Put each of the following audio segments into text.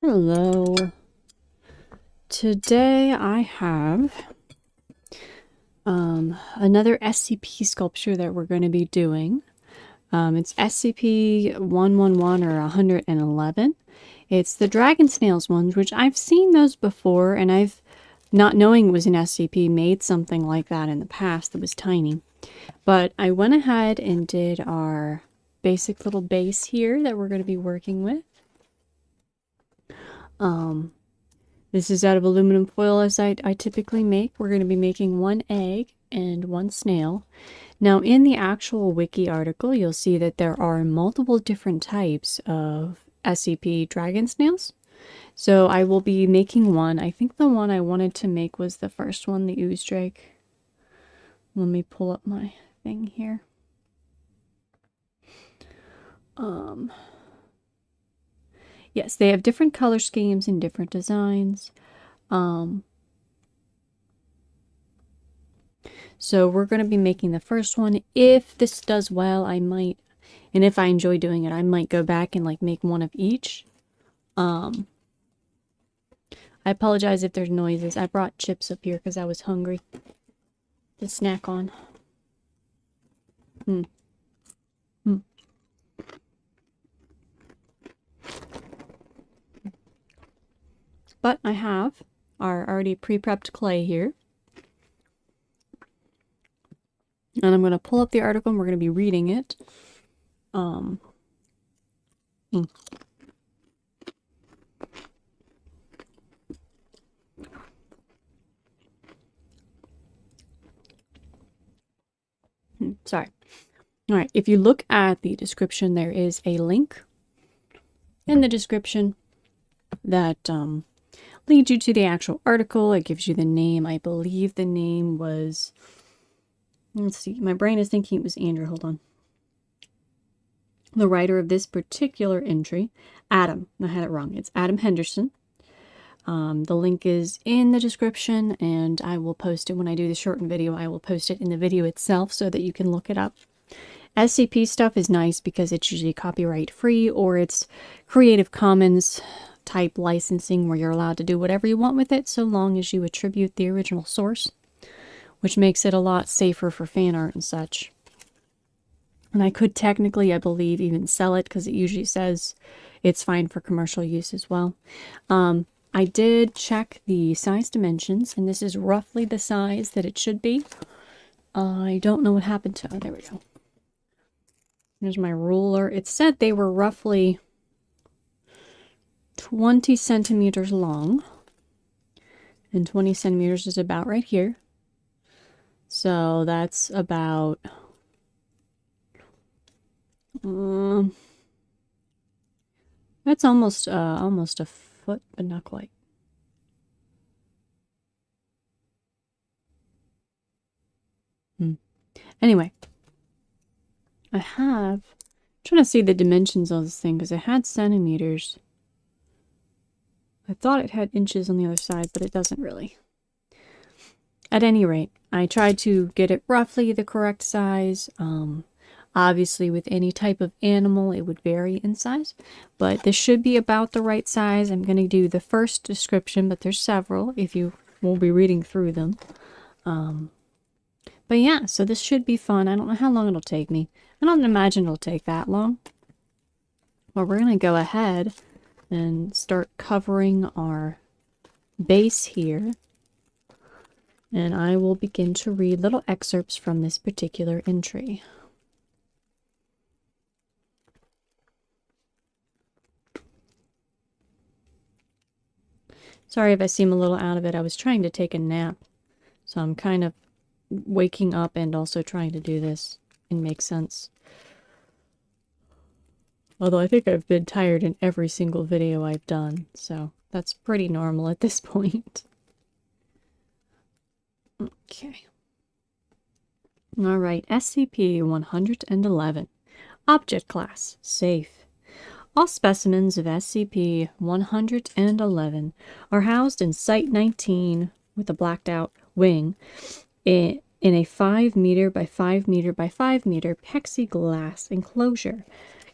Hello. Today I have another SCP sculpture that we're going to be doing. It's SCP-111 or 111. It's the dragon snails ones, which I've seen those before, and I've, not knowing it was an SCP, made something like that in the past that was tiny. But I went ahead and did our basic little base here that we're going to be working with. This is out of aluminum foil as I typically make. We're going to be making one egg and one snail. Now in the actual wiki article, you'll see that there are multiple different types of SCP dragon snails. So I will be making one. I think the one I wanted to make was the first one, the ooze drake. Let me pull up my thing here. Yes, they have different color schemes and different designs. So we're going to be making the first one. If this does well, I might, and if I enjoy doing it, I might go back and like make one of each. I apologize if there's noises. I brought chips up here because I was hungry to snack on. But I have our already pre-prepped clay here. And I'm going to pull up the article and we're going to be reading it. Sorry. All right, if you look at the description, there is a link in the description that leads you to the actual article. It gives you the name. I believe the name was, let's see, my brain is thinking it was Andrew. Hold on. The writer of this particular entry, Adam. I had it wrong. It's Adam Henderson. The link is in the description, and I will post it when I do the shortened video. I will post it in the video itself so that you can look it up. SCP stuff is nice because it's usually copyright free, or it's Creative Commons type licensing where you're allowed to do whatever you want with it so long as you attribute the original source, which makes it a lot safer for fan art and such. And I could technically, I believe, even sell it because it usually says it's fine for commercial use as well. I did check the size dimensions, and this is roughly the size that it should be. I don't know what happened to, oh, there we go. There's my ruler. It said they were roughly 20 centimeters long, and 20 centimeters is about right here. So that's about that's almost a foot, but not quite. Anyway, I have, I'm trying to see the dimensions of this thing because it had centimeters. I thought it had inches on the other side, but it doesn't really. At any rate, I tried to get it roughly the correct size. Obviously, with any type of animal, it would vary in size, but this should be about the right size. I'm going to do the first description, but there's several if you will be reading through them. But yeah, so this should be fun. I don't know how long it'll take me. I don't imagine it'll take that long. But we're going to go ahead and start covering our base here. And I will begin to read little excerpts from this particular entry. Sorry if I seem a little out of it. I was trying to take a nap, so I'm kind of waking up and also trying to do this and make sense. Although I think I've been tired in every single video I've done, so that's pretty normal at this point. Okay. Alright, SCP-111. Object Class, Safe. All specimens of SCP-111 are housed in Site-19 with a blacked out wing in a 5 meter by 5 meter by 5 meter plexiglass enclosure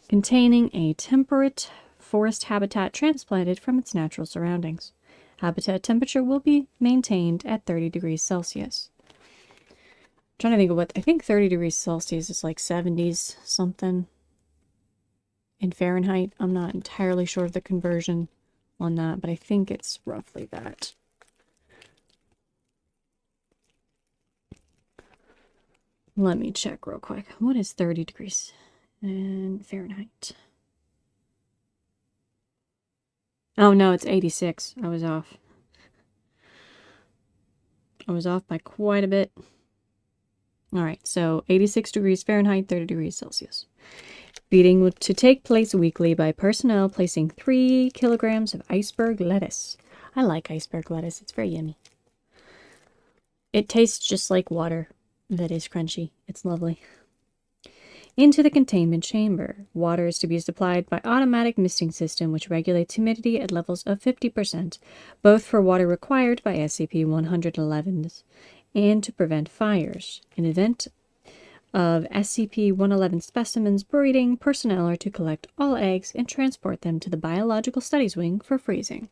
containing a temperate forest habitat transplanted from its natural surroundings. Habitat temperature will be maintained at 30 degrees Celsius. I'm trying to think of what, I think 30 degrees Celsius is like 70s something in Fahrenheit. I'm not entirely sure of the conversion on that, but I think it's roughly that. Let me check real quick. What is 30 degrees in Fahrenheit? Oh no, it's 86. I was off. I was off by quite a bit. Alright, so 86 degrees Fahrenheit, 30 degrees Celsius. Feeding to take place weekly by personnel placing 3 kilograms of iceberg lettuce. I like iceberg lettuce. It's very yummy. It tastes just like water that is crunchy. It's lovely. Into the containment chamber. Water is to be supplied by automatic misting system, which regulates humidity at levels of 50%, both for water required by SCP-111s and to prevent fires. In event of SCP-111 specimens breeding, personnel are to collect all eggs and transport them to the Biological Studies Wing for freezing.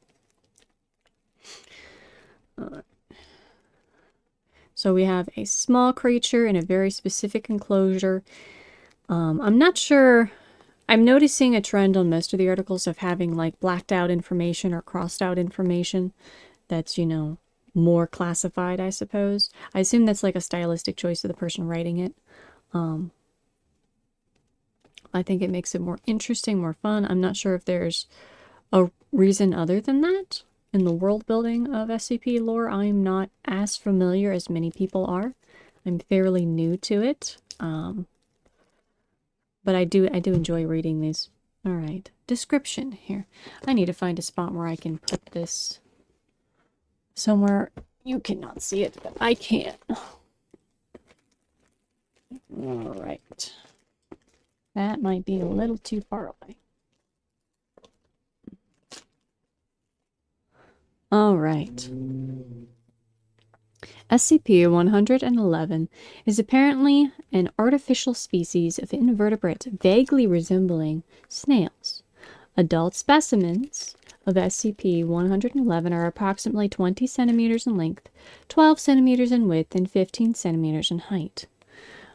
So we have a small creature in a very specific enclosure. I'm not sure. I'm noticing a trend on most of the articles of having like blacked out information or crossed out information that's, you know, more classified, I suppose. I assume that's like a stylistic choice of the person writing it. I think it makes it more interesting, more fun. I'm not sure if there's a reason other than that. In the world building of SCP lore, I'm not as familiar as many people are. I'm fairly new to it. But I do enjoy reading these. All right, description here. I need to find a spot where I can put this somewhere you cannot see it, but I can. All right. That might be a little too far away. All right. SCP-111 is apparently an artificial species of invertebrates vaguely resembling snails. Adult specimens of SCP-111 are approximately 20 centimeters in length, 12 centimeters in width, and 15 centimeters in height.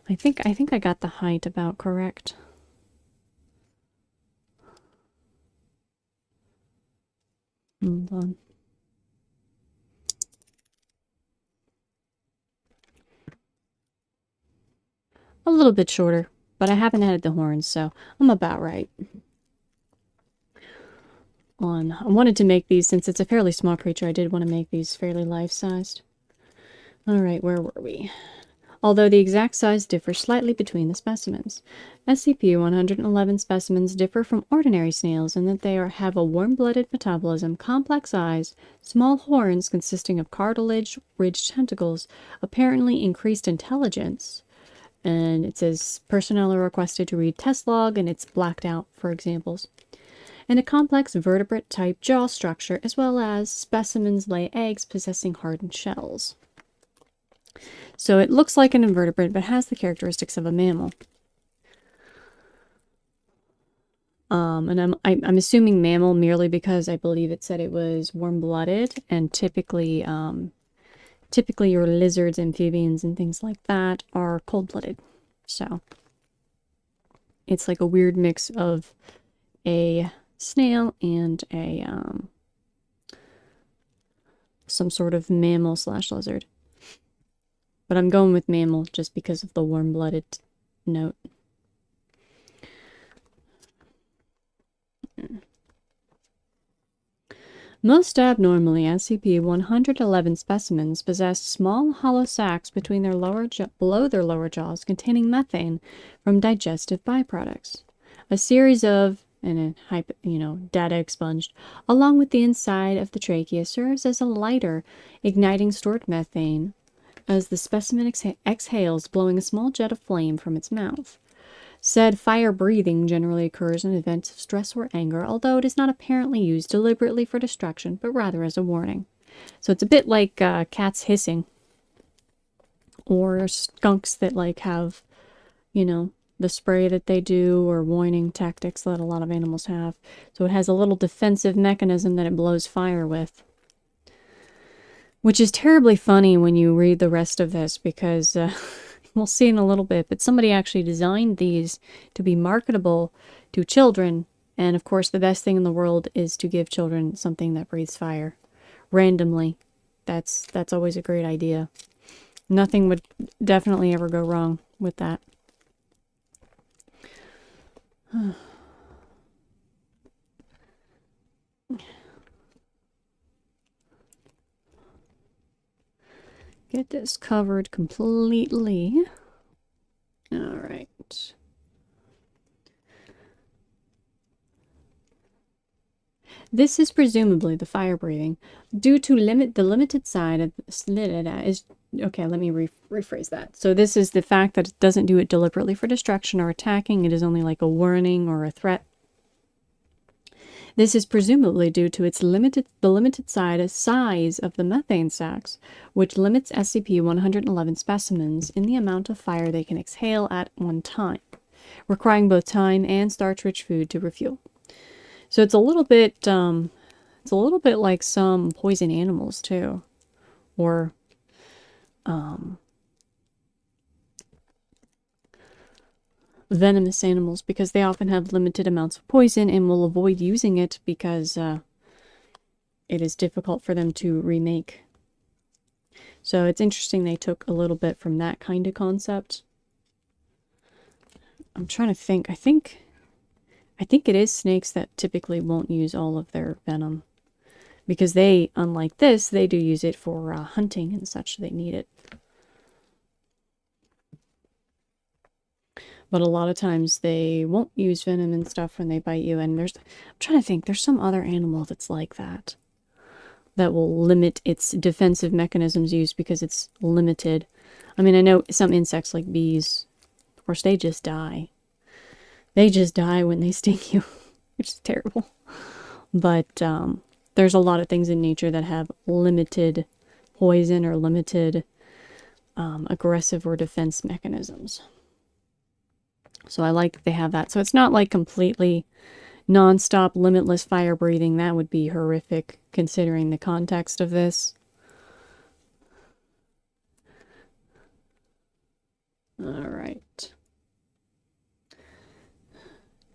I think I got the height about correct. Hold on. A little bit shorter, but I haven't added the horns, so I'm about right. I wanted to make these, since it's a fairly small creature, I did want to make these fairly life-sized. Alright, where were we? Although the exact size differs slightly between the specimens. SCP-111 specimens differ from ordinary snails in that they have a warm-blooded metabolism, complex eyes, small horns consisting of cartilage-ridged tentacles, apparently increased intelligence, and it says personnel are requested to read test log, and it's blacked out for examples, and a complex vertebrate-type jaw structure, as well as specimens lay eggs possessing hardened shells. So it looks like an invertebrate, but has the characteristics of a mammal. And I'm assuming mammal merely because I believe it said it was warm-blooded, and typically your lizards, amphibians, and things like that are cold-blooded. So it's like a weird mix of a snail and a some sort of mammal / lizard. But I'm going with mammal just because of the warm-blooded note. Most abnormally, SCP-111 specimens possess small hollow sacs between their below their lower jaws containing methane from digestive byproducts. A series of, data expunged, along with the inside of the trachea serves as a lighter, igniting stored methane as the specimen exhales, blowing a small jet of flame from its mouth. Said fire breathing generally occurs in events of stress or anger, although it is not apparently used deliberately for destruction, but rather as a warning. So it's a bit like cats hissing, or skunks that like have, the spray that they do, or warning tactics that a lot of animals have. So it has a little defensive mechanism that it blows fire with. Which is terribly funny when you read the rest of this, because we'll see in a little bit, but somebody actually designed these to be marketable to children, and of course the best thing in the world is to give children something that breathes fire randomly. That's always a great idea. Nothing would definitely ever go wrong with that. Get this covered completely. All right. This is presumably the fire breathing. Due to the limited side of is... Okay, let me rephrase that. So this is the fact that it doesn't do it deliberately for destruction or attacking. It is only like a warning or a threat. This is presumably due to its limited size of the methane sacs, which limits SCP-111 specimens in the amount of fire they can exhale at one time, requiring both time and starch-rich food to refuel. So it's a little bit like some poison animals too, or venomous animals, because they often have limited amounts of poison and will avoid using it because it is difficult for them to remake. So it's interesting they took a little bit from that kind of concept. I'm trying to think. I think it is snakes that typically won't use all of their venom, because they, unlike this, they do use it for hunting and such. They need it. But a lot of times they won't use venom and stuff when they bite you. And I'm trying to think, there's some other animal that's like that will limit its defensive mechanisms used because it's limited. I mean, I know some insects like bees, of course, they just die. They just die when they sting you, which is terrible. But there's a lot of things in nature that have limited poison or limited aggressive or defense mechanisms. So I like that they have that. So it's not like completely non-stop, limitless fire breathing. That would be horrific considering the context of this. All right.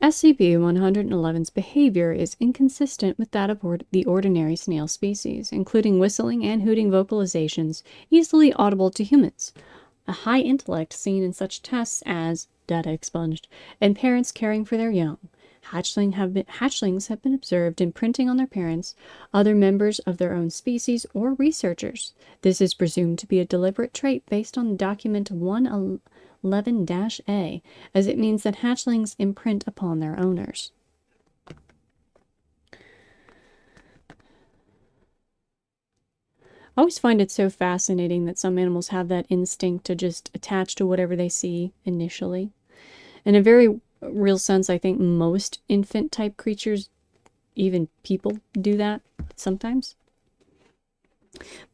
SCP-111's behavior is inconsistent with that of the ordinary snail species, including whistling and hooting vocalizations easily audible to humans. A high intellect seen in such tests as data expunged, and parents caring for their young. Hatchlings have been observed imprinting on their parents, other members of their own species, or researchers. This is presumed to be a deliberate trait based on document 111-A, as it means that hatchlings imprint upon their owners. I always find it so fascinating that some animals have that instinct to just attach to whatever they see initially. In a very real sense, I think most infant-type creatures, even people, do that sometimes.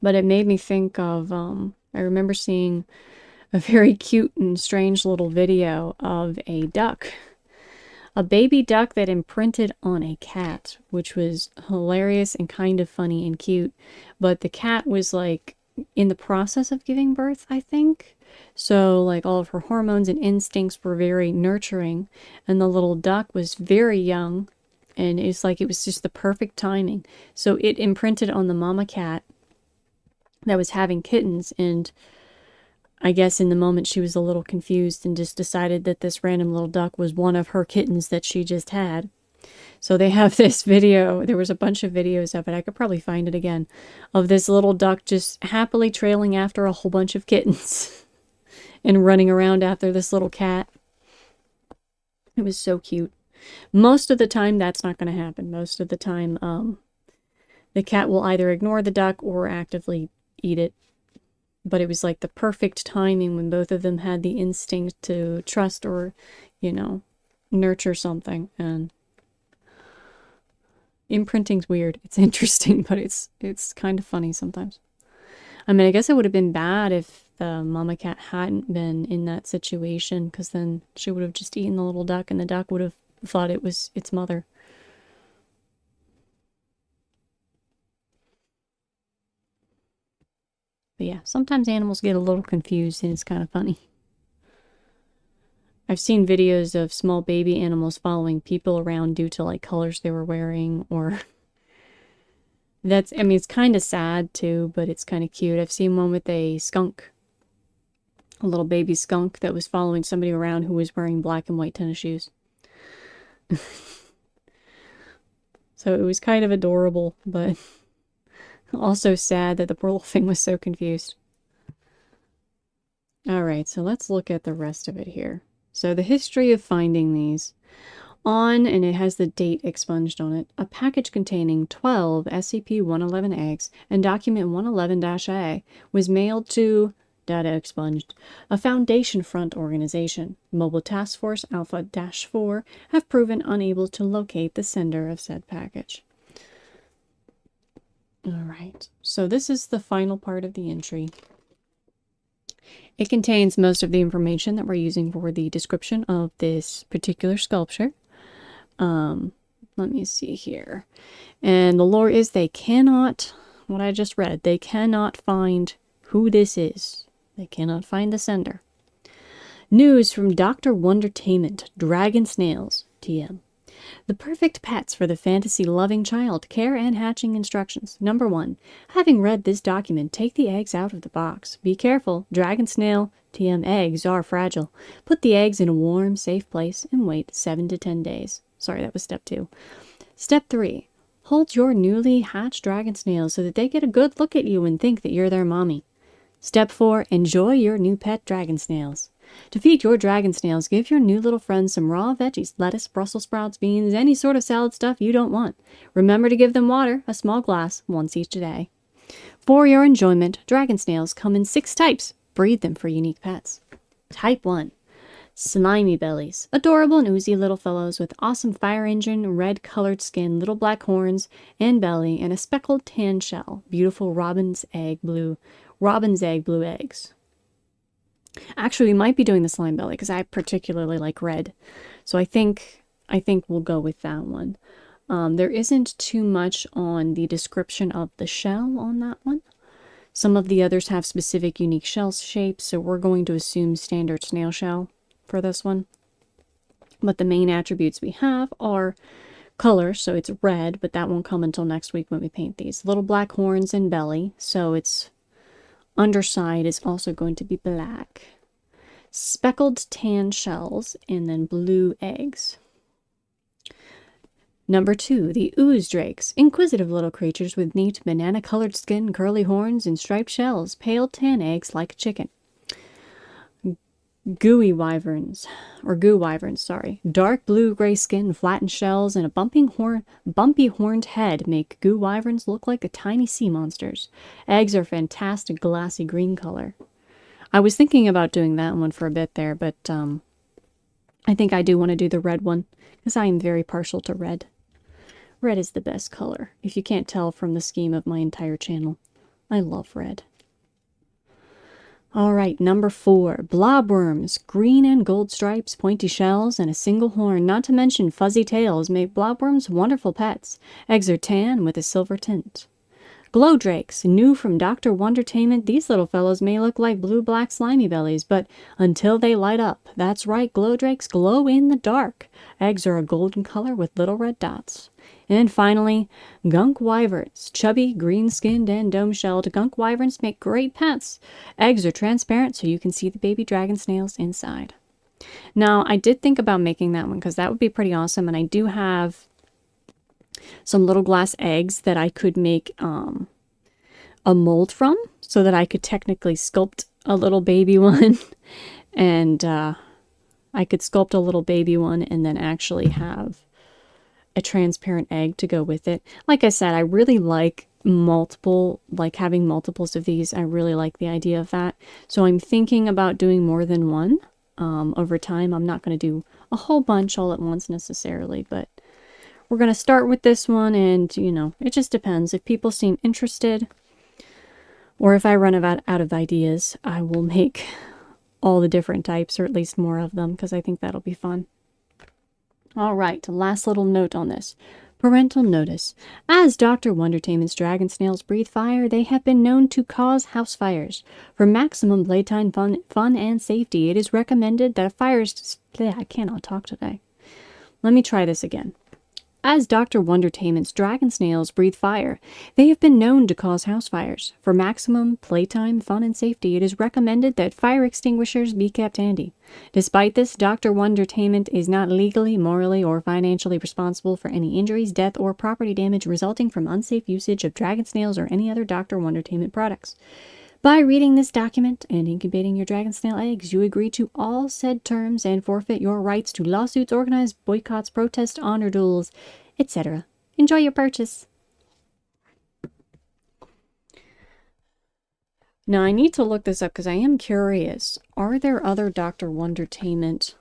But it made me think of, I remember seeing a very cute and strange little video of a duck. A baby duck that imprinted on a cat, which was hilarious and kind of funny and cute. But the cat was like in the process of giving birth, I think. So like all of her hormones and instincts were very nurturing. And the little duck was very young. And it's like it was just the perfect timing. So it imprinted on the mama cat that was having kittens, and I guess in the moment she was a little confused and just decided that this random little duck was one of her kittens that she just had. So they have this video, there was a bunch of videos of it, I could probably find it again, of this little duck just happily trailing after a whole bunch of kittens and running around after this little cat. It was so cute. Most of the time that's not going to happen. Most of the time the cat will either ignore the duck or actively eat it. But it was like the perfect timing when both of them had the instinct to trust or, you know, nurture something. And imprinting's weird. It's interesting, but it's kind of funny sometimes. I mean, I guess it would have been bad if the mama cat hadn't been in that situation, because then she would have just eaten the little duck and the duck would have thought it was its mother. But yeah, sometimes animals get a little confused and it's kind of funny. I've seen videos of small baby animals following people around due to like colors they were wearing, or I mean, it's kind of sad too, but it's kind of cute. I've seen one with a skunk, a little baby skunk that was following somebody around who was wearing black and white tennis shoes. So it was kind of adorable, but also sad that the poor little thing was so confused. Alright, so let's look at the rest of it here. So the history of finding these. And it has the date expunged on it, a package containing 12 SCP-111 eggs and document 111-A was mailed to, data expunged, a Foundation Front organization. Mobile Task Force Alpha-4 have proven unable to locate the sender of said package. Alright, so this is the final part of the entry. It contains most of the information that we're using for the description of this particular sculpture. Let me see here. And the lore is they cannot, what I just read, they cannot find who this is. They cannot find the sender. News from Dr. Wondertainment, Dragon Snails, TM. The perfect pets for the fantasy-loving child. Care and hatching instructions. Number 1. Having read this document, take the eggs out of the box. Be careful. Dragon snail TM eggs are fragile. Put the eggs in a warm, safe place and wait 7 to 10 days. Sorry, that was step 2. Step 3. Hold your newly hatched dragon snails so that they get a good look at you and think that you're their mommy. Step 4. Enjoy your new pet dragon snails. To feed your dragon snails, give your new little friends some raw veggies, lettuce, Brussels sprouts, beans, any sort of salad stuff you don't want. Remember to give them water, a small glass, once each day. For your enjoyment, dragon snails come in 6 types. Breed them for unique pets. Type 1. Slimy bellies. Adorable and oozy little fellows with awesome fire engine, red-colored skin, little black horns and belly, and a speckled tan shell. Beautiful robin's egg blue eggs. Actually, we might be doing the slime belly because I particularly like red. So I think we'll go with that one. There isn't too much on the description of the shell on that one. Some of the others have specific unique shell shapes, so we're going to assume standard snail shell for this one. But the main attributes we have are color, so it's red, but that won't come until next week when we paint these. Little black horns and belly, so its underside is also going to be black. Speckled tan shells, and then blue eggs. Number 2, the ooze drakes. Inquisitive little creatures with neat banana-colored skin, curly horns, and striped shells. Pale tan eggs like a chicken. Goo wyverns, sorry. Dark blue-gray skin, flattened shells, and a bumpy horned head make goo wyverns look like the tiny sea monsters. Eggs are fantastic glassy green color. I was thinking about doing that one for a bit there, but I think I do want to do the red one, because I am very partial to red. Red is the best color, if you can't tell from the scheme of my entire channel. I love red. Alright, number 4. Blobworms. Green and gold stripes, pointy shells, and a single horn, not to mention fuzzy tails, make blobworms wonderful pets. Eggs are tan with a silver tint. Glow drakes. New from Dr. Wondertainment, these little fellows may look like blue-black slimy bellies, but until they light up. That's right, glow drakes glow in the dark. Eggs are a golden color with little red dots. And finally, gunk wyverns. Chubby, green-skinned, and dome-shelled gunk wyverns make great pets. Eggs are transparent so you can see the baby dragon snails inside. Now, I did think about making that one because that would be pretty awesome, and I do have some little glass eggs that I could make a mold from so that I could technically sculpt a little baby one and I could sculpt a little baby one and then actually have a transparent egg to go with it. Like I said, I really like having multiples of these. I really like the idea of that. So I'm thinking about doing more than one over time. I'm not going to do a whole bunch all at once necessarily, but we're going to start with this one, and, you know, it just depends. If people seem interested, Or if I run out of ideas, I will make all the different types, or at least more of them, because I think that'll be fun. All right, last little note on this. Parental notice. As Dr. Wondertainment's dragon snails breathe fire, they have been known to cause house fires. For maximum playtime fun and safety, it is recommended that I cannot talk today. Let me try this again. As Dr. Wondertainment's dragon snails breathe fire, they have been known to cause house fires. For maximum playtime, fun, and safety, it is recommended that fire extinguishers be kept handy. Despite this, Dr. Wondertainment is not legally, morally, or financially responsible for any injuries, death, or property damage resulting from unsafe usage of dragon snails or any other Dr. Wondertainment products. By reading this document and incubating your dragon snail eggs, you agree to all said terms and forfeit your rights to lawsuits, organized boycotts, protests, honor duels, etc. Enjoy your purchase. Now, I need to look this up because I am curious. Are there other Dr. Wondertainment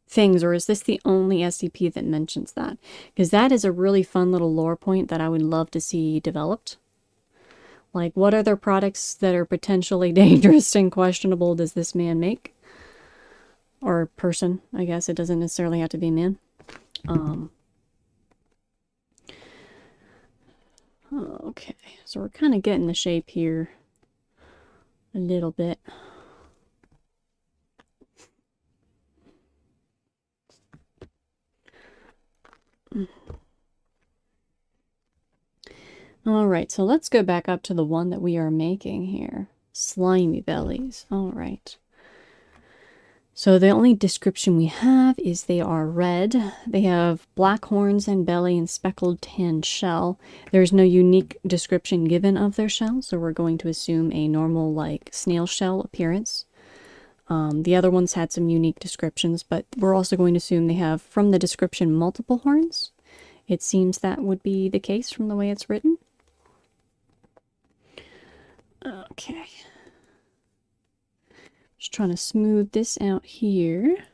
things, or is this the only SCP that mentions that? Because that is a really fun little lore point that I would love to see developed. Like, what other products that are potentially dangerous and questionable does this man make? Or person, I guess. It doesn't necessarily have to be man. Okay, so we're kind of getting the shape here a little bit. Alright, so let's go back up to the one that we are making here. Slimy bellies. Alright. So the only description we have is they are red. They have black horns and belly and speckled tan shell. There's no unique description given of their shell, so we're going to assume a normal, like, snail shell appearance. The other ones had some unique descriptions, but we're also going to assume they have, from the description, multiple horns. It seems that would be the case from the way it's written. Okay. Just trying to smooth this out here.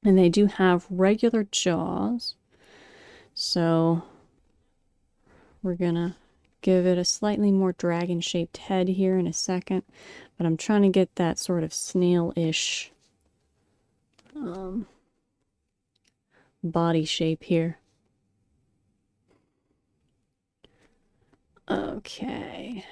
And they do have regular jaws. So we're gonna give it a slightly more dragon-shaped head here in a second. But I'm trying to get that sort of snail-ish body shape here. Okay.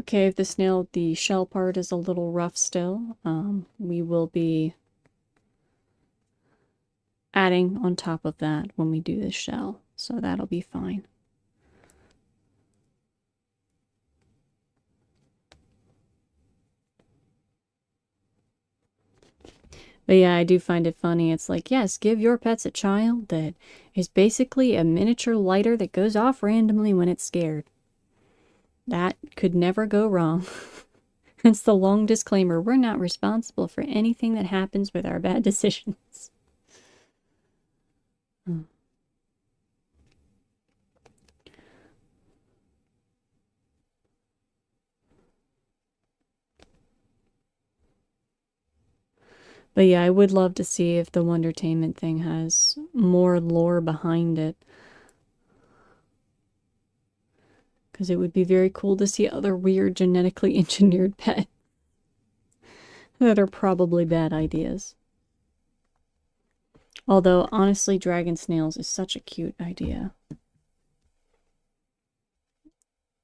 Okay, if the shell part is a little rough still, we will be adding on top of that when we do the shell. So that'll be fine. But yeah, I do find it funny. It's like, yes, give your pets a child that is basically a miniature lighter that goes off randomly when it's scared. That could never go wrong. It's the long disclaimer. We're not responsible for anything that happens with our bad decisions. But yeah, I would love to see if the Wondertainment thing has more lore behind it. Because it would be very cool to see other weird genetically engineered pets that are probably bad ideas. Although, honestly, dragon snails is such a cute idea.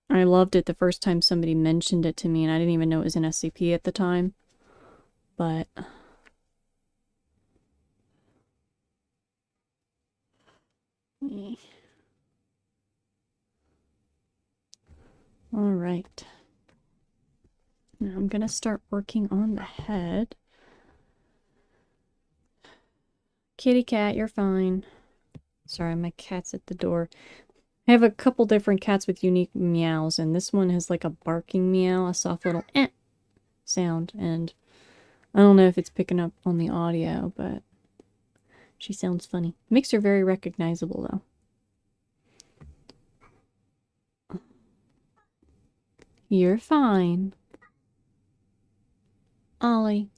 I loved it the first time somebody mentioned it to me, and I didn't even know it was an SCP at the time. But all right. Now I'm gonna start working on the head. Kitty cat, you're fine. Sorry, my cat's at the door. I have a couple different cats with unique meows, and this one has like a barking meow, a soft little sound, and I don't know if it's picking up on the audio, but she sounds funny. Makes her very recognizable, though. You're fine. Ollie.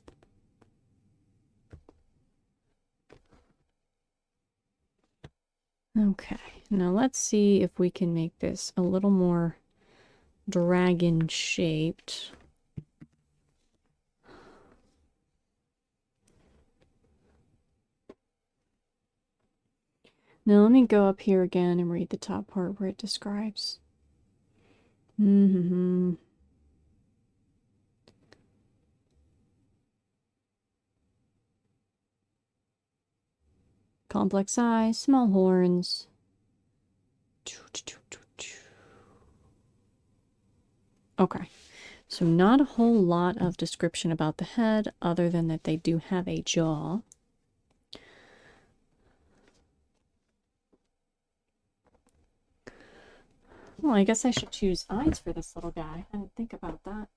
Okay, now let's see if we can make this a little more dragon-shaped. Now let me go up here again and read the top part where it describes. Complex eyes, small horns. Okay, so not a whole lot of description about the head other than that they do have a jaw. Well, I guess I should choose eyes for this little guy. I didn't think about that.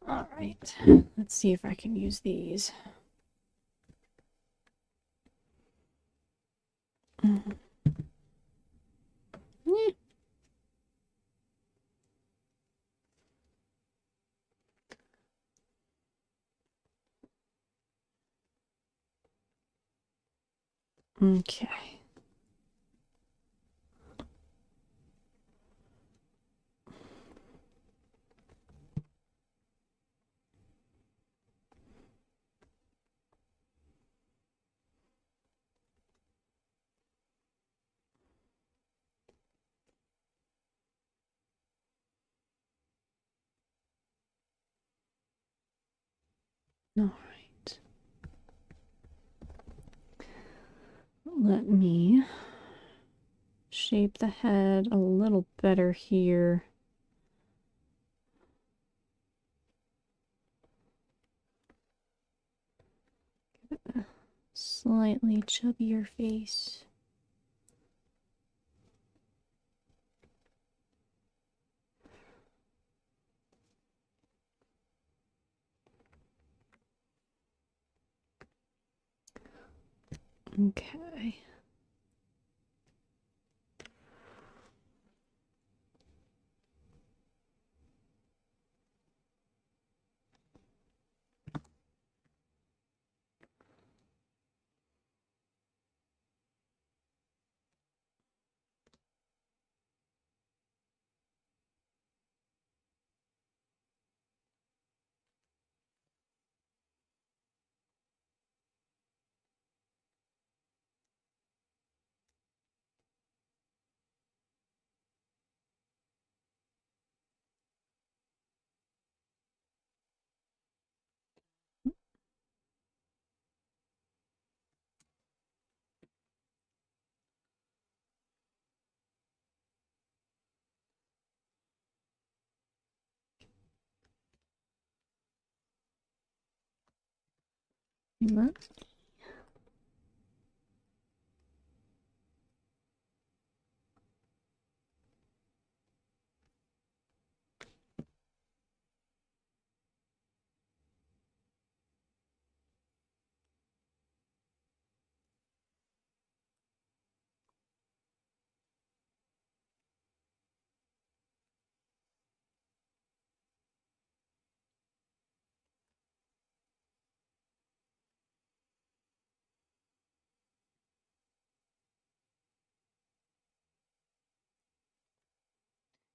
All right, let's see if I can use these. Yeah. Okay. All right. Let me shape the head a little better here. A slightly chubbier face. Okay.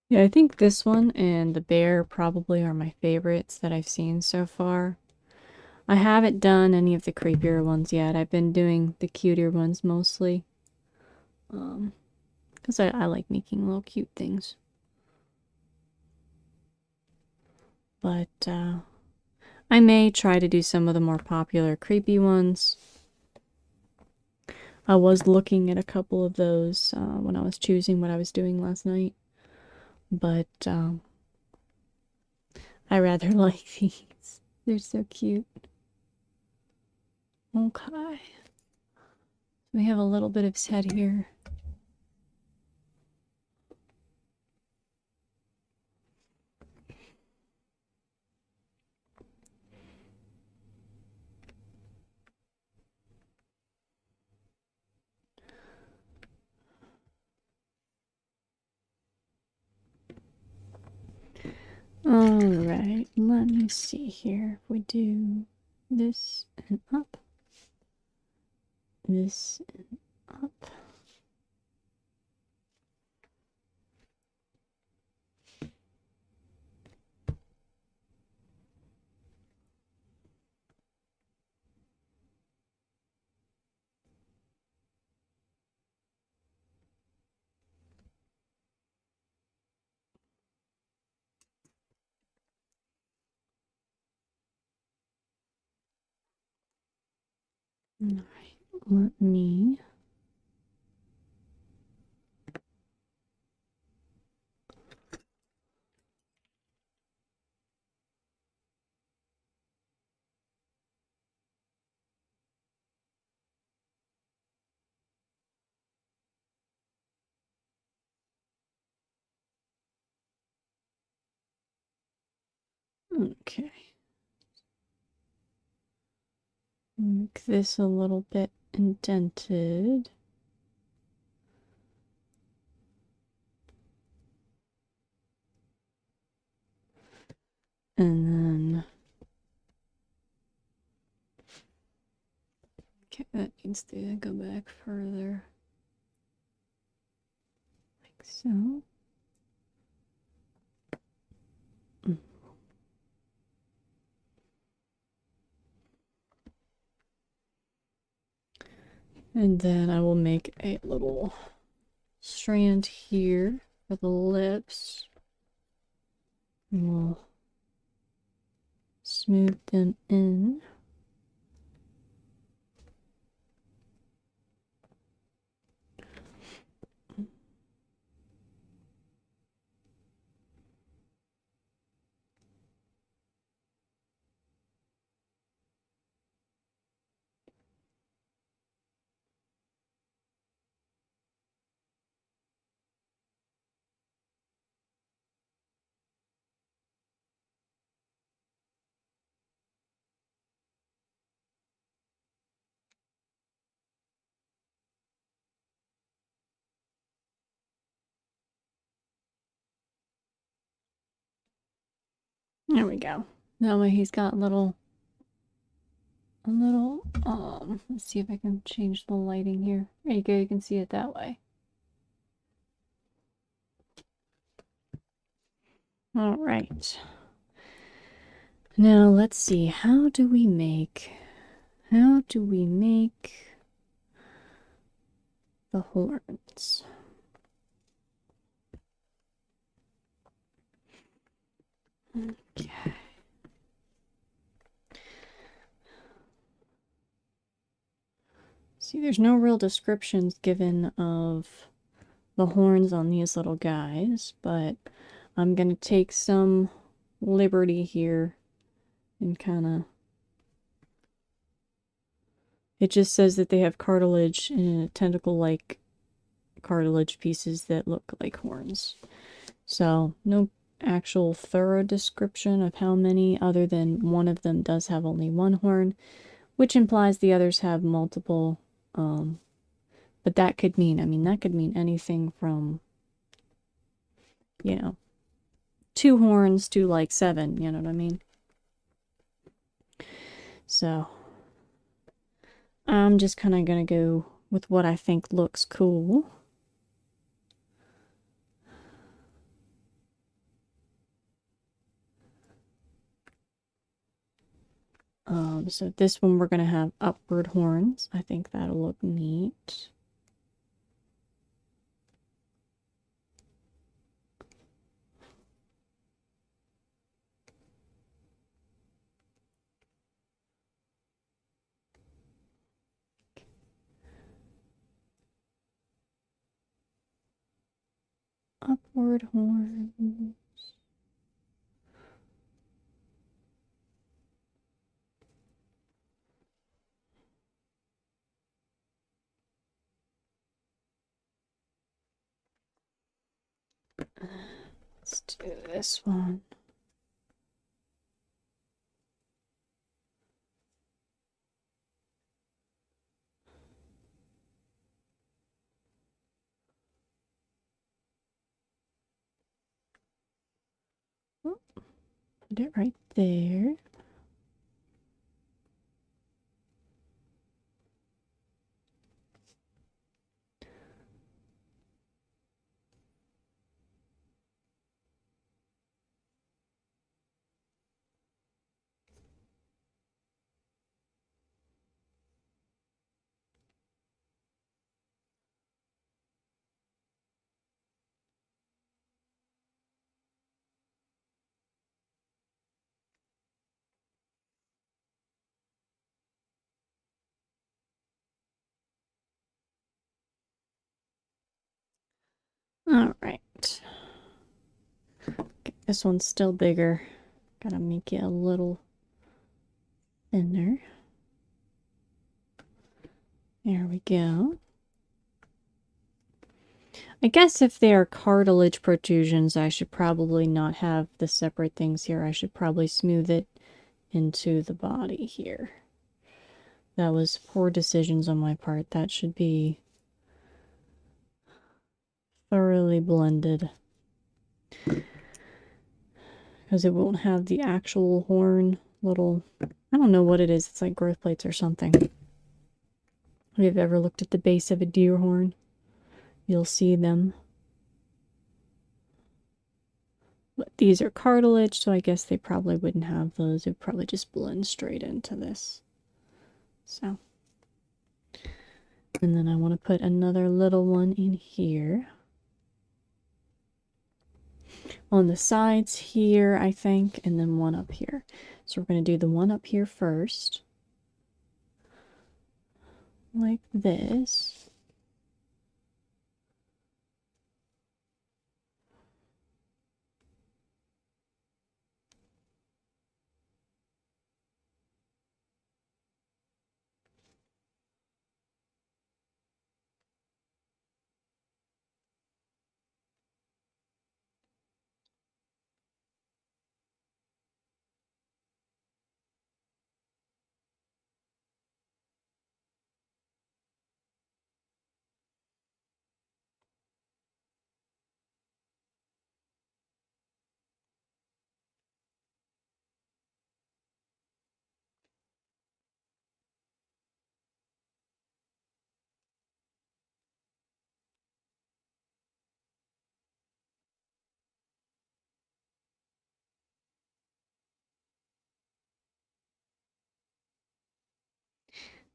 Yeah, I think this one and the bear probably are my favorites that I've seen so far. I haven't done any of the creepier ones yet. I've been doing the cuter ones mostly. Because I like making little cute things. But, I may try to do some of the more popular creepy ones. I was looking at a couple of those when I was choosing what I was doing last night. But I rather like these. They're so cute. Okay. We have a little bit of his head here. Alright, let me see here. If we do this and up, this and up. Alright, let me... Okay. Make this a little bit indented. And then... Okay, that needs to go back further. Like so. And then I will make a little strand here for the lips. And we'll smooth them in. There we go. That way he's got a little, let's see if I can change the lighting here. There you go, you can see it that way. All right. Now let's see, how do we make the horns? Okay. See, there's no real descriptions given of the horns on these little guys, but I'm gonna take some liberty here and kind of... It just says that they have cartilage and tentacle-like cartilage pieces that look like horns. So, no actual thorough description of how many, other than one of them does have only one horn, which implies the others have multiple. But that could mean, that could mean anything from, 2 horns to like 7, you know what I mean? So, I'm just kind of gonna go with what I think looks cool. So this one we're gonna have upward horns. I think that'll look neat. upward horns. Let's do this one. Oh, put it right there. All right. Okay, this one's still bigger. Gotta make it a little thinner. There we go. I guess if they are cartilage protrusions, I should probably not have the separate things here. I should probably smooth it into the body here. That was poor decisions on my part. That should be thoroughly blended. Because it won't have the actual horn little... I don't know what it is. It's like growth plates or something. If you've ever looked at the base of a deer horn, you'll see them. But these are cartilage, so I guess they probably wouldn't have those. It would probably just blend straight into this. So... And then I want to put another little one in here. On the sides here, I think, and then one up here. So we're going to do the one up here first. Like this.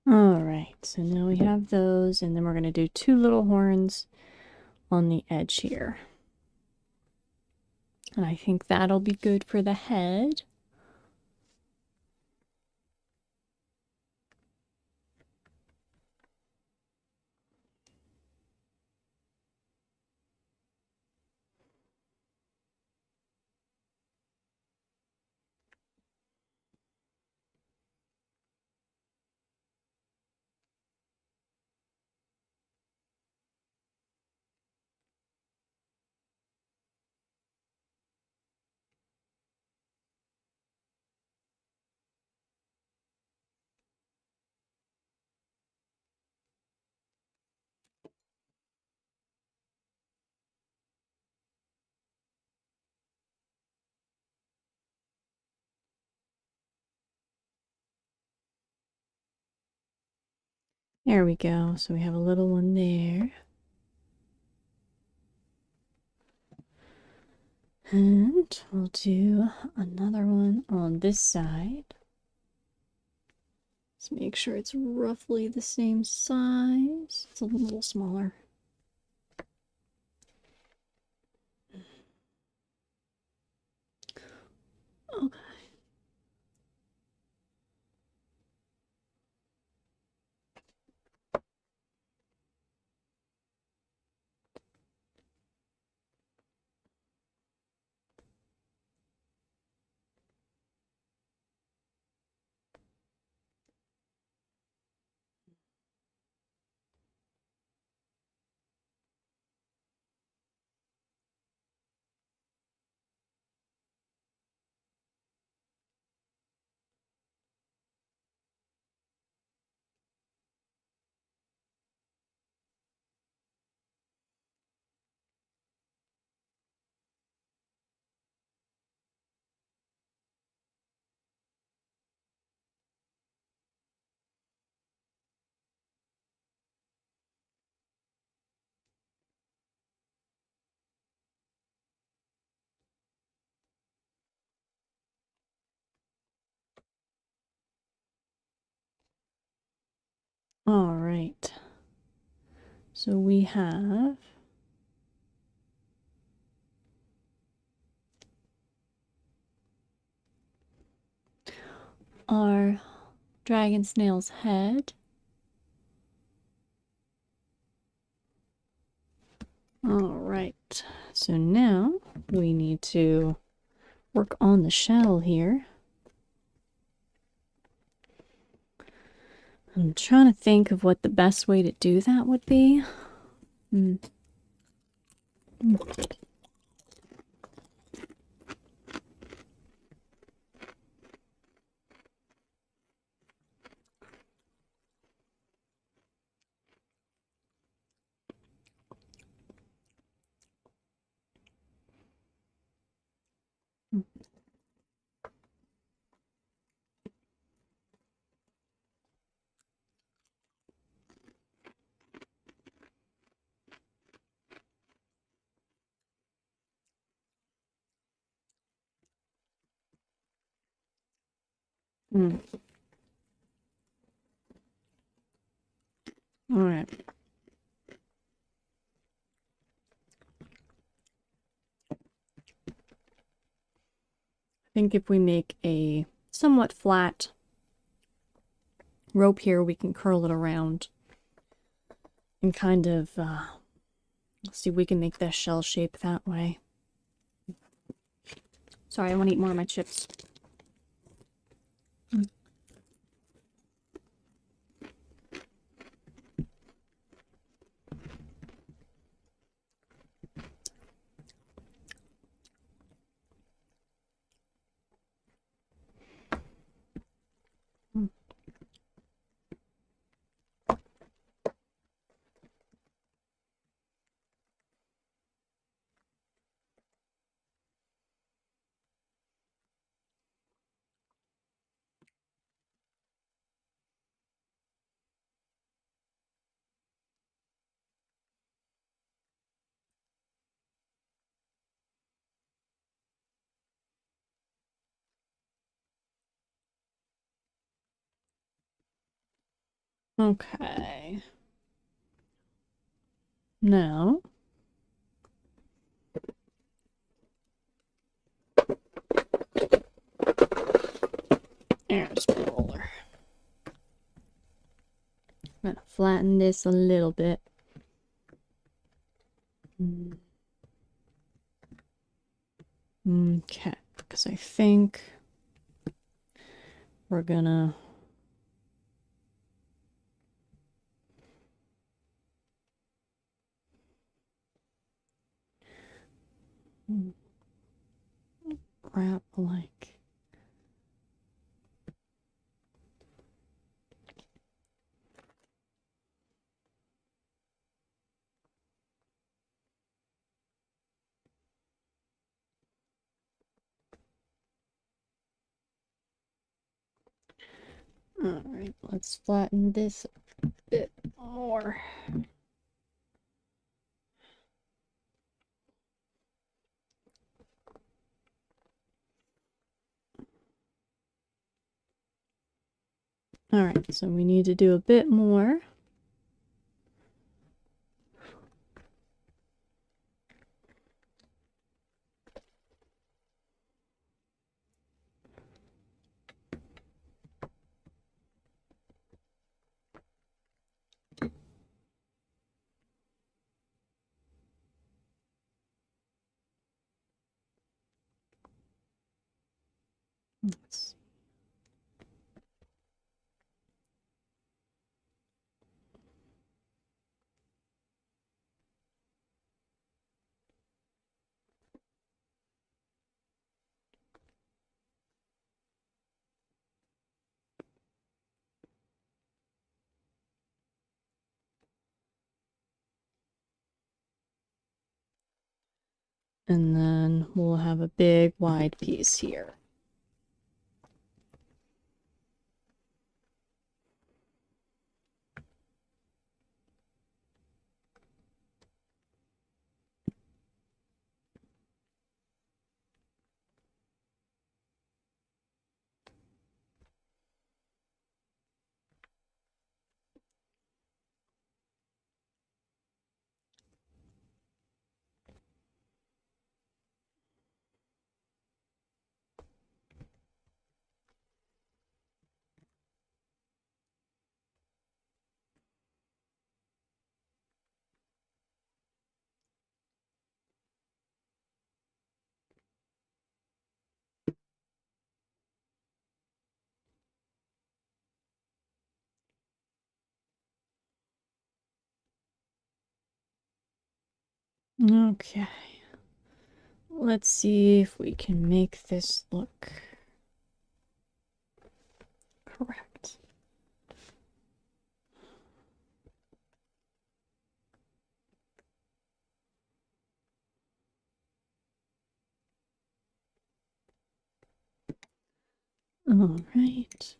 Alright, so now we have those, and then we're going to do two little horns on the edge here. And I think that'll be good for the head. There we go. So we have a little one there. And we'll do another one on this side. Let's make sure it's roughly the same size. It's a little smaller. Okay. All right. So we have our dragon snail's head. All right. So now we need to work on the shell here. I'm trying to think of what the best way to do that would be. Mm. All right. I think if we make a somewhat flat rope here, we can curl it around and kind of see if we can make this shell shape that way. Sorry, I want to eat more of my chips. Okay. Now, there's my roller. I'm gonna flatten this a little bit. Okay, because I think we're gonna wrap like all right, let's flatten this a bit more. All right, so we need to do a bit more. Let's see. And then we'll have a big wide piece here. Okay. Let's see if we can make this look correct. All right.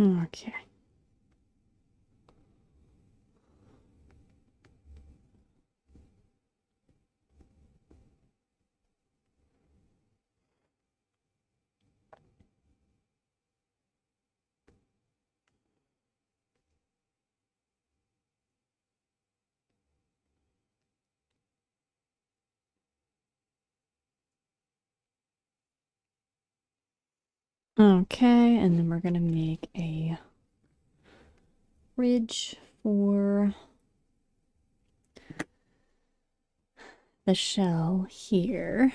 Okay. Okay, and then we're going to make a ridge for the shell here.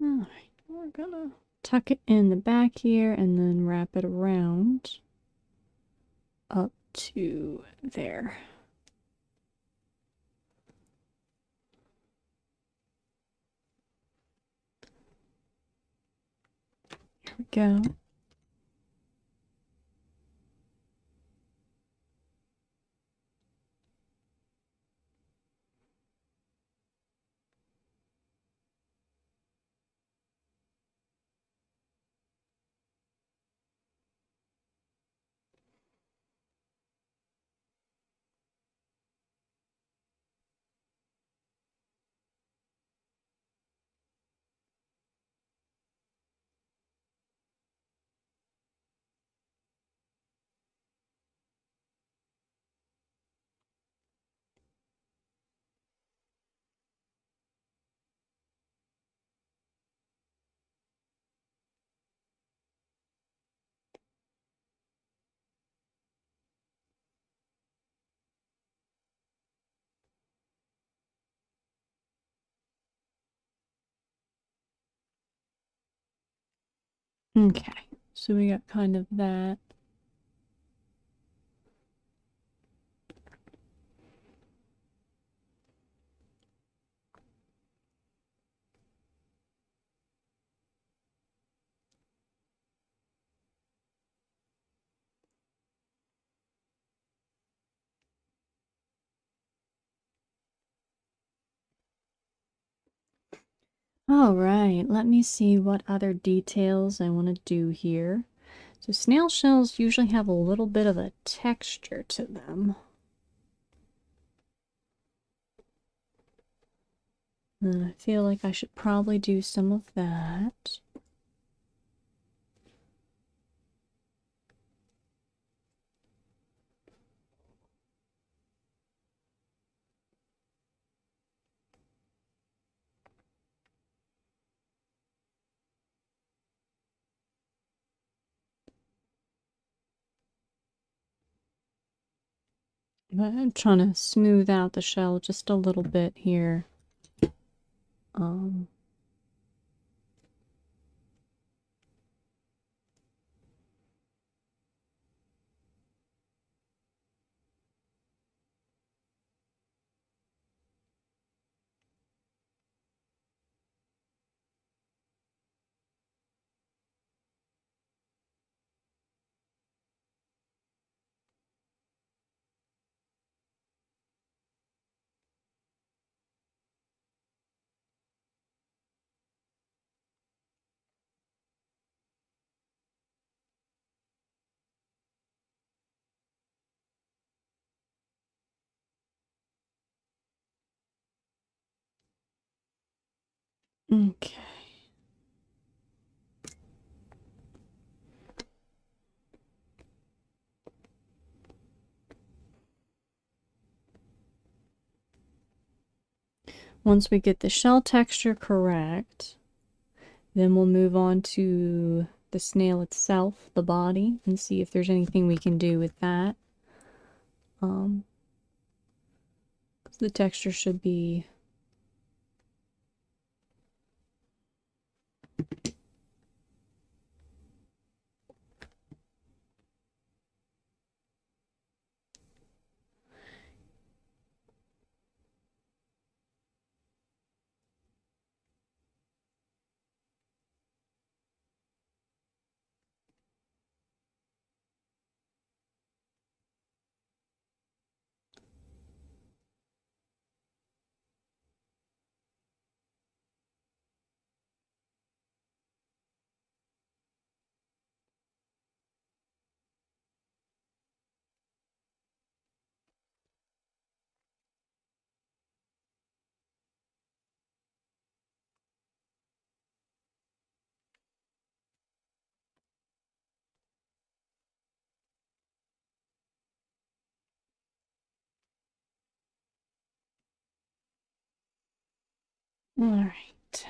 All right, we're gonna tuck it in the back here and then wrap it around up to there. Here we go. Okay, so we got kind of that. All right, let me see what other details I want to do here. So snail shells usually have a little bit of a texture to them. And I feel like I should probably do some of that. But I'm trying to smooth out the shell just a little bit here. Um, Okay. Once we get the shell texture correct, then we'll move on to the snail itself, the body, and see if there's anything we can do with that. 'Cause the texture should be all right.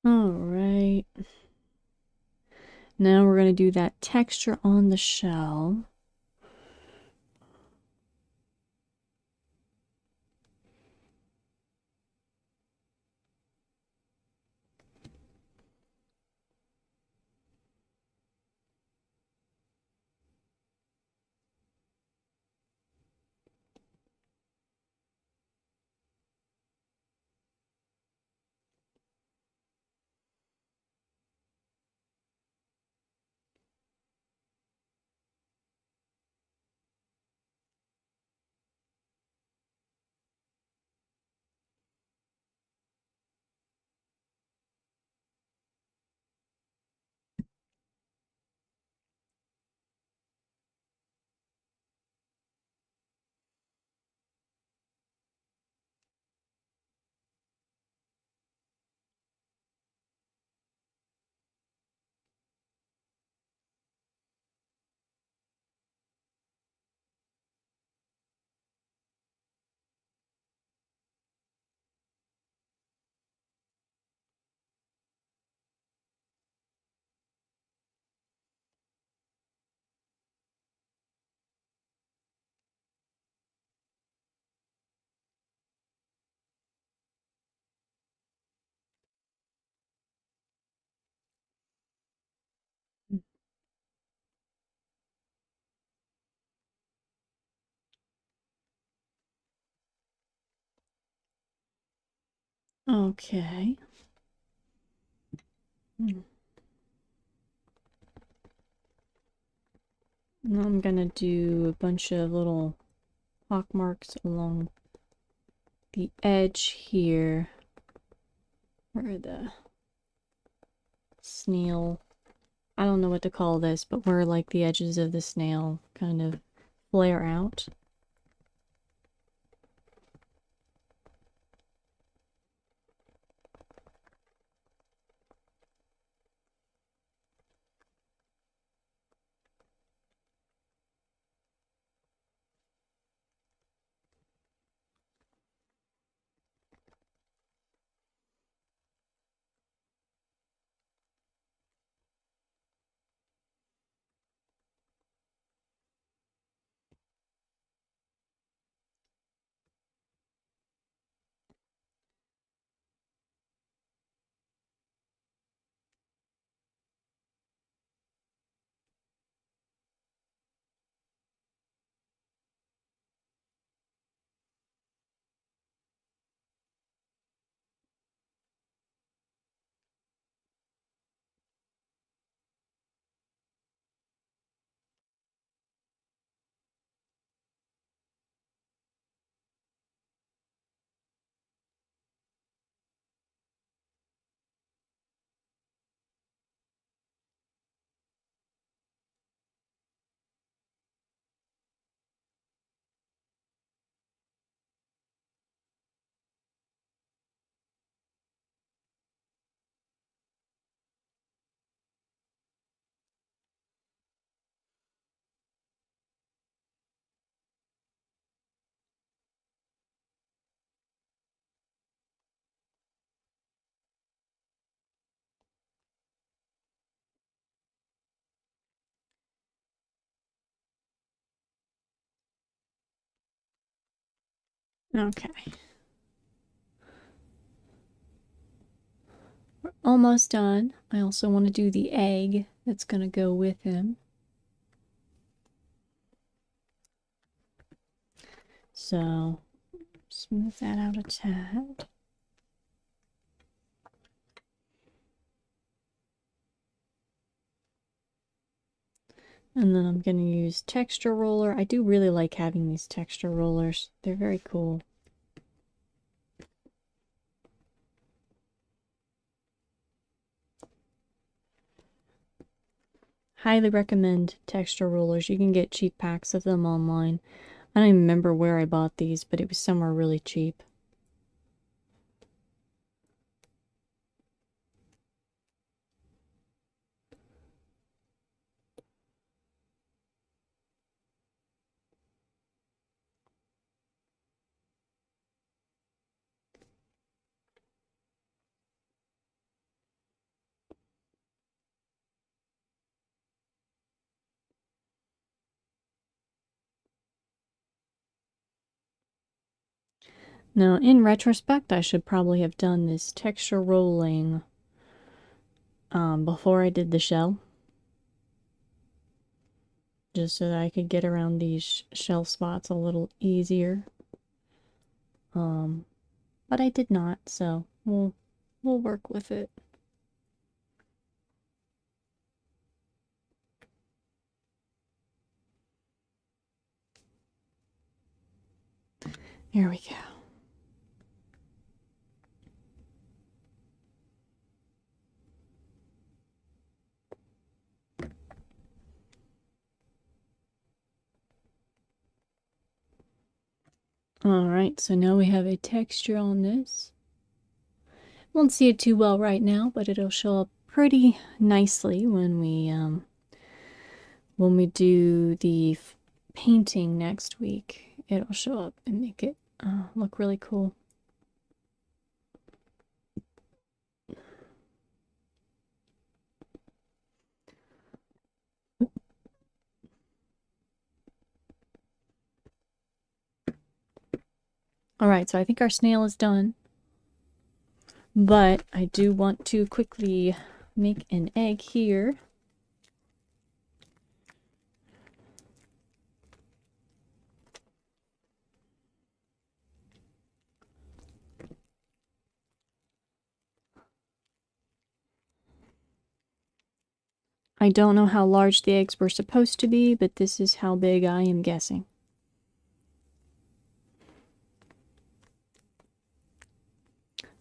All right. Now we're going to do that texture on the shell. Okay. Now I'm going to do a bunch of little pock marks along the edge here where the snail, I don't know what to call this, but where like the edges of the snail kind of flare out. Okay. We're almost done. I also want to do the egg that's going to go with him. So, smooth that out a tad. And then I'm going to use texture roller. I do really like having these texture rollers. They're very cool. Highly recommend texture rollers. You can get cheap packs of them online. I don't even remember where I bought these, but it was somewhere really cheap. Now, in retrospect, I should probably have done this texture rolling before I did the shell. Just so that I could get around these shell spots a little easier. But I did not, so we'll work with it. Here we go. Alright, so now we have a texture on this. Won't see it too well right now, but it'll show up pretty nicely when we do the painting next week. It'll show up and make it look really cool. Alright, so I think our snail is done. But I do want to quickly make an egg here. I don't know how large the eggs were supposed to be, but this is how big I am guessing.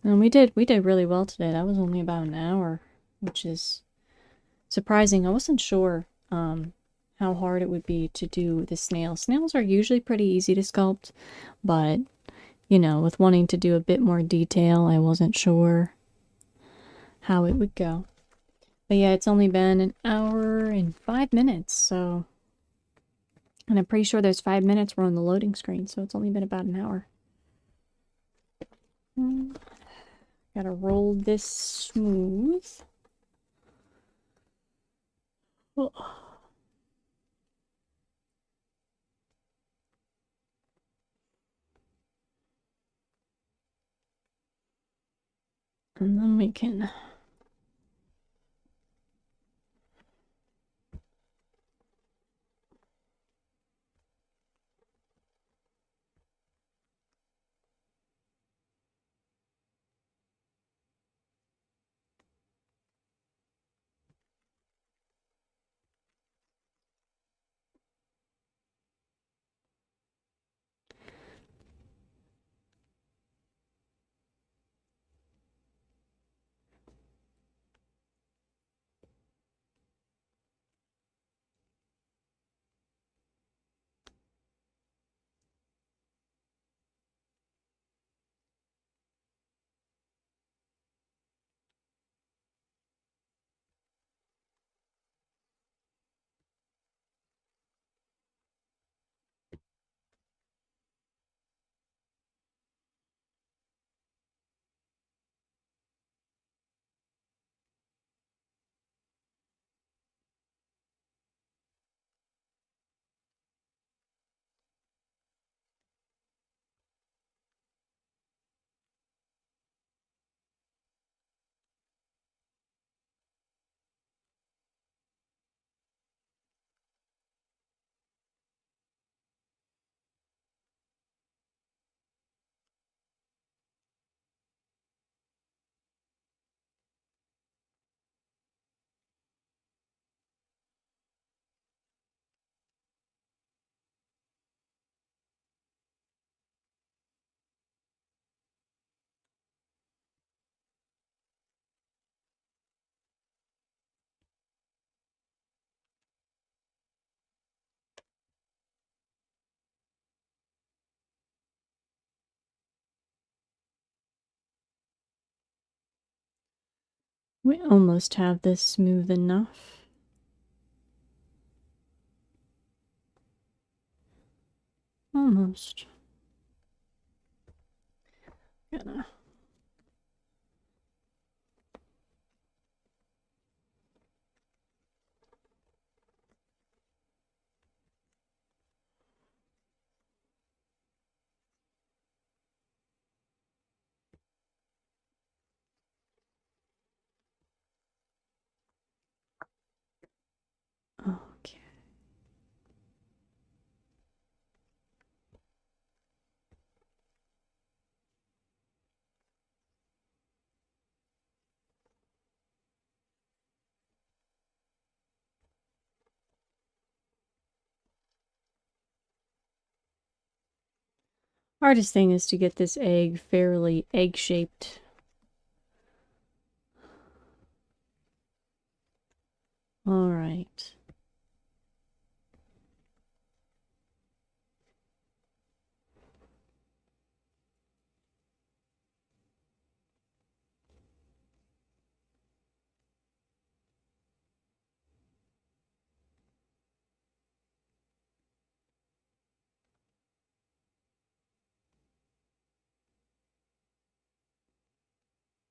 And we did really well today. That was only about an hour, which is surprising. I wasn't sure how hard it would be to do the snail. Snails are usually pretty easy to sculpt, but you know, with wanting to do a bit more detail, I wasn't sure how it would go. But yeah, it's only been an hour and 5 minutes, so... And I'm pretty sure those 5 minutes were on the loading screen, so it's only been about an hour. Gotta roll this smooth. Oh. And then we can... We almost have this smooth enough. Almost. Gonna. Okay. Hardest thing is to get this egg fairly egg-shaped. All right.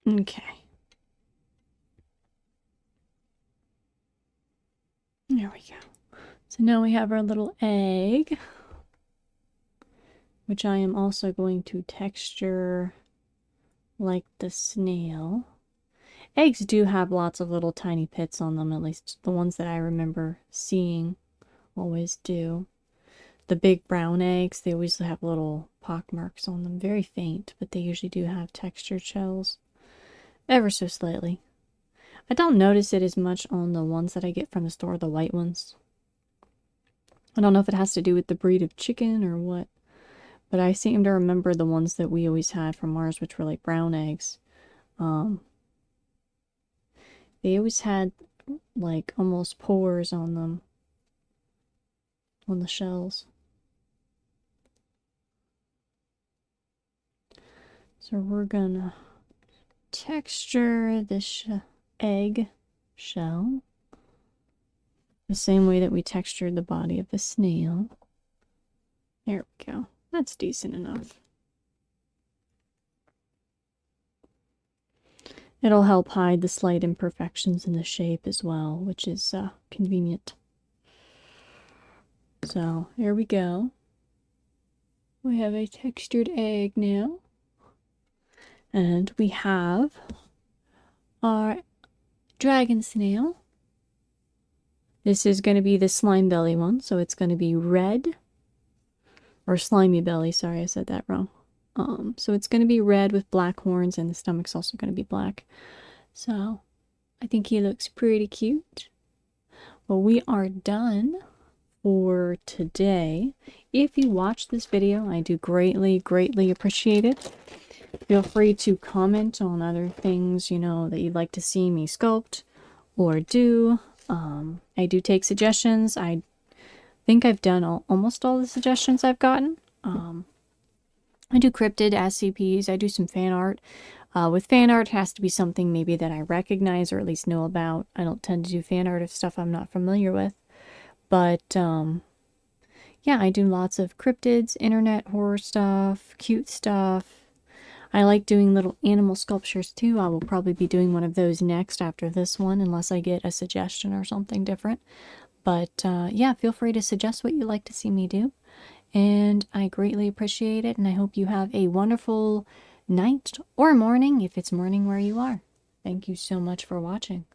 Okay. There we go. So now we have our little egg, which I am also going to texture like the snail. Eggs do have lots of little tiny pits on them, at least the ones that I remember seeing always do. The big brown eggs, they always have little pock marks on them. Very faint, but they usually do have textured shells. Ever so slightly. I don't notice it as much on the ones that I get from the store, the white ones. I don't know if it has to do with the breed of chicken or what, but I seem to remember the ones that we always had from ours, which were like brown eggs. They always had like almost pores on them, on the shells. So we're gonna texture this egg shell the same way that we textured the body of the snail. There we go. That's decent enough. It'll help hide the slight imperfections in the shape as well, which is convenient. So, here we go. We have a textured egg now. And we have our dragon snail. This is going to be the slime belly one, so it's going to be red. Or slimy belly, sorry, I said that wrong. So it's going to be red with black horns, and the stomach's also going to be black. So, I think he looks pretty cute. Well, we are done for today. If you watched this video, I do greatly appreciate it. Feel free to comment on other things, you know, that you'd like to see me sculpt or do. I do take suggestions. I think I've done almost all the suggestions I've gotten. I do cryptid SCPs. I do some fan art. With fan art, it has to be something maybe that I recognize or at least know about. I don't tend to do fan art of stuff I'm not familiar with. But, yeah, I do lots of cryptids, internet horror stuff, cute stuff. I like doing little animal sculptures too. I will probably be doing one of those next after this one, unless I get a suggestion or something different. But, yeah, feel free to suggest what you'd like to see me do. And I greatly appreciate it, and I hope you have a wonderful night or morning, if it's morning where you are. Thank you so much for watching.